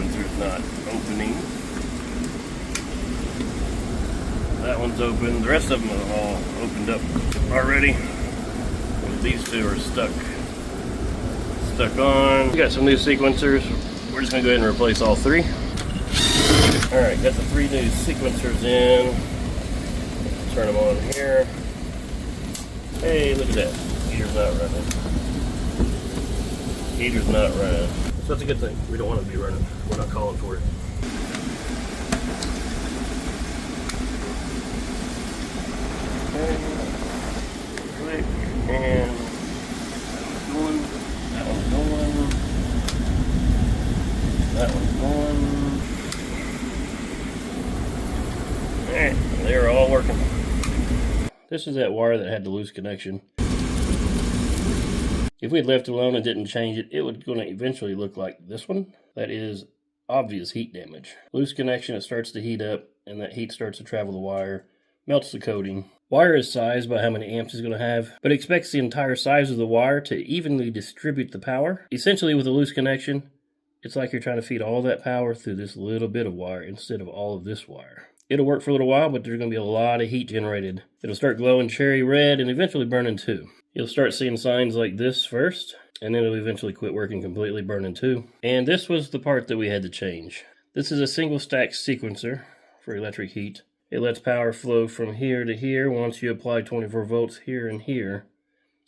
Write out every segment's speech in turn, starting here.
sequencer is not opening. That one's open. The rest of them have all opened up already. And these two are stuck on. We got some new sequencers. We're just gonna go ahead and replace all three. All right, got the three new sequencers in. Turn them on here. Hey, look at that. Heater's not running. Heater's not running. So that's a good thing. We don't want to be running. We're not calling for it. Okay. Click and going. That one's going. That one's going. Alright, they're all working. This is that wire that had the loose connection. If we had left it alone and didn't change it, it would going to eventually look like this one. That is obvious heat damage. Loose connection, it starts to heat up, and that heat starts to travel the wire, melts the coating. Wire is sized by how many amps it's going to have, but it expects the entire size of the wire to evenly distribute the power. Essentially, with a loose connection, it's like you're trying to feed all that power through this little bit of wire instead of all of this wire. It'll work for a little while, but there's going to be a lot of heat generated. It'll start glowing cherry red and eventually burning too. You'll start seeing signs like this first, and then it'll eventually quit working completely, burning too. And this was the part that we had to change. This is a single stack sequencer for electric heat. It lets power flow from here to here once you apply 24 volts here and here,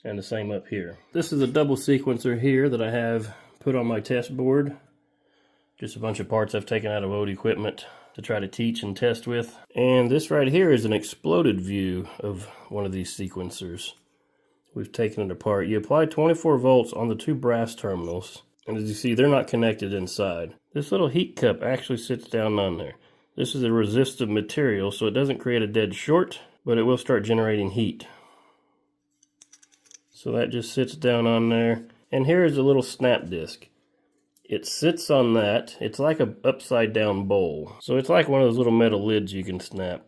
and the same up here. This is a double sequencer here that I have put on my test board. Just a bunch of parts I've taken out of old equipment to try to teach and test with. And this right here is an exploded view of one of these sequencers. We've taken it apart. You apply 24 volts on the two brass terminals, and as you see, they're not connected inside. This little heat cup actually sits down on there. This is a resistive material, so it doesn't create a dead short, but it will start generating heat. So that just sits down on there. And here is a little snap disc. It sits on that. It's like an upside down bowl. So it's like one of those little metal lids you can snap.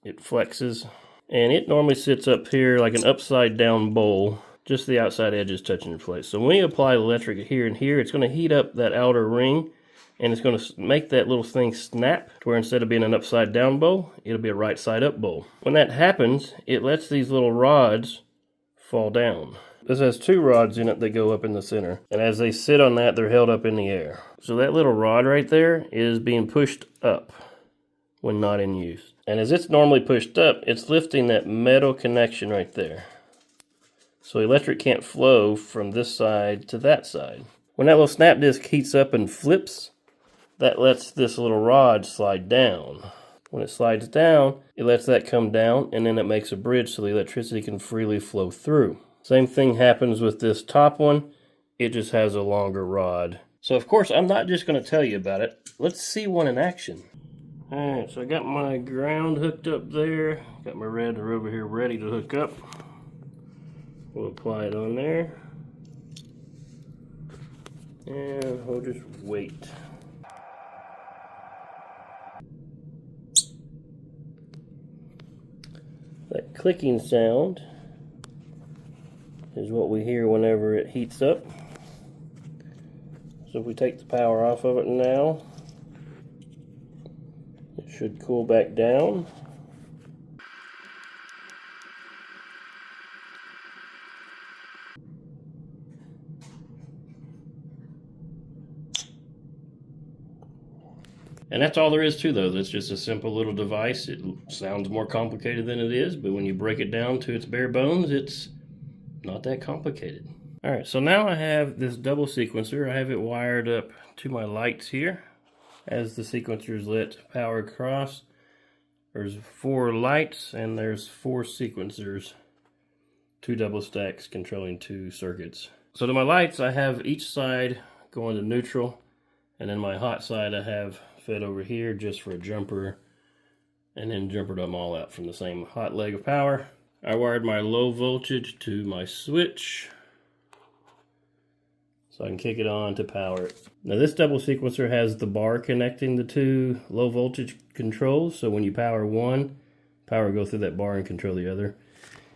It flexes. And it normally sits up here like an upside down bowl. Just the outside edge is touching your plate. So when you apply electric here and here, it's going to heat up that outer ring. And it's going to make that little thing snap to where instead of being an upside down bowl, it'll be a right side up bowl. When that happens, it lets these little rods fall down. This has two rods in it that go up in the center. And as they sit on that, they're held up in the air. So that little rod right there is being pushed up when not in use. And as it's normally pushed up, it's lifting that metal connection right there. So electric can't flow from this side to that side. When that little snap disc heats up and flips, that lets this little rod slide down. When it slides down, it lets that come down, and then it makes a bridge so the electricity can freely flow through. Same thing happens with this top one. It just has a longer rod. So of course, I'm not just going to tell you about it. Let's see one in action. Alright, so I got my ground hooked up there. Got my red over here ready to hook up. We'll apply it on there. And we'll just wait. That clicking sound is what we hear whenever it heats up. So if we take the power off of it now, it should cool back down. And that's all there is to though. That's just a simple little device. It sounds more complicated than it is, but when you break it down to its bare bones, it's not that complicated. Alright, so now I have this double sequencer. I have it wired up to my lights here. As the sequencers let power across, there's 4 lights and there's 4 sequencers. 2 double stacks controlling 2 circuits. So to my lights, I have each side going to neutral, and then my hot side I have fed over here just for a jumper, and then jumpered them all out from the same hot leg of power. I wired my low voltage to my switch so I can kick it on to power it. Now this double sequencer has the bar connecting the 2 low voltage controls, so when you power one, power will go through that bar and control the other.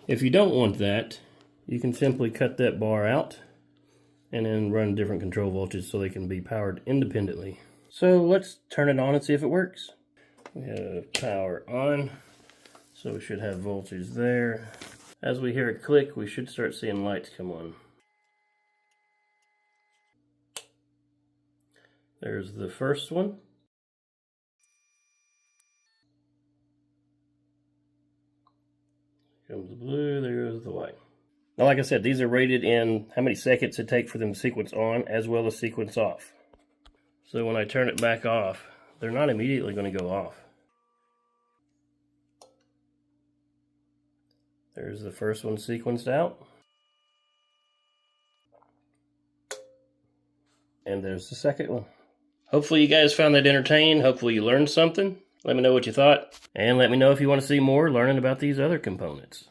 If you don't want that, you can simply cut that bar out and then run different control voltage so they can be powered independently. So let's turn it on and see if it works. We have power on, so we should have voltage there. As we hear it click, we should start seeing lights come on. There's the first one. Comes the blue, there goes the white. Now, like I said, these are rated in how many seconds it takes for them to sequence on as well as sequence off. So when I turn it back off, they're not immediately going to go off. There's the first one sequenced out. And there's the second one. Hopefully you guys found that entertaining. Hopefully you learned something. Let me know what you thought. And let me know if you want to see more learning about these other components.